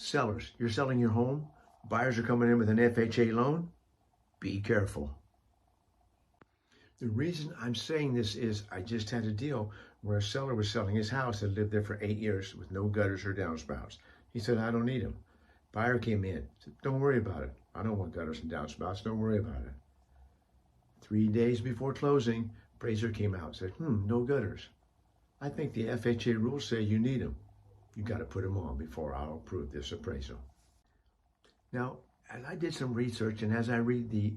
Sellers, you're selling your home. Buyers are coming in with an FHA loan. Be careful. The reason I'm saying this is I just had a deal where a seller was selling his house that lived there for 8 years with no gutters or downspouts. He said, I don't need them. Buyer came in, said, don't worry about it. I don't want gutters and downspouts. Don't worry about it. 3 days before closing, appraiser came out and said, no gutters. I think the FHA rules say you need them. You got to put them on before I'll approve this appraisal. Now, as I did some research and as I read the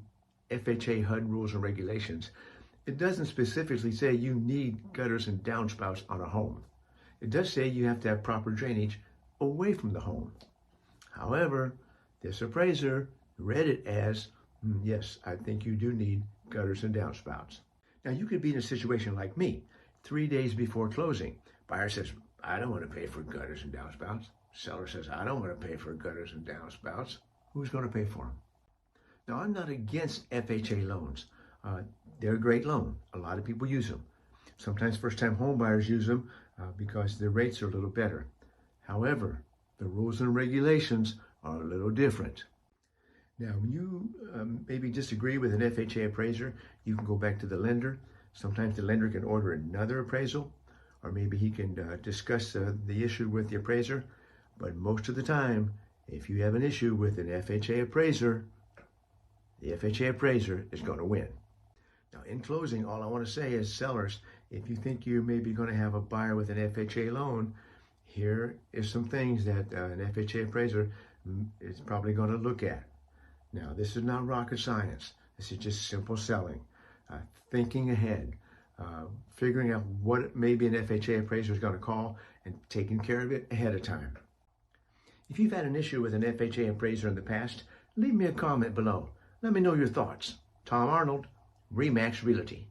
FHA HUD rules and regulations, it doesn't specifically say you need gutters and downspouts on a home. It does say you have to have proper drainage away from the home. However, this appraiser read it as, yes, I think you do need gutters and downspouts. Now, you could be in a situation like me. 3 days before closing, buyer says, I don't want to pay for gutters and downspouts. Seller says, I don't want to pay for gutters and downspouts. Who's going to pay for them? Now, I'm not against FHA loans. They're a great loan. A lot of people use them. Sometimes first-time home buyers use them because the rates are a little better. However, the rules and regulations are a little different. Now, when you maybe disagree with an FHA appraiser, you can go back to the lender. Sometimes the lender can order another appraisal, or maybe he can discuss the issue with the appraiser. But most of the time, if you have an issue with an FHA appraiser, the FHA appraiser is going to win. Now, in closing, all I want to say is, sellers, if you think you're maybe going to have a buyer with an FHA loan, here is some things that an FHA appraiser is probably going to look at. Now, this is not rocket science. This is just simple selling, thinking ahead, figuring out what maybe an FHA appraiser is going to call and taking care of it ahead of time. If you've had an issue with an FHA appraiser in the past, leave me a comment below. Let me know your thoughts. Tom Arnold, RE/MAX Realty.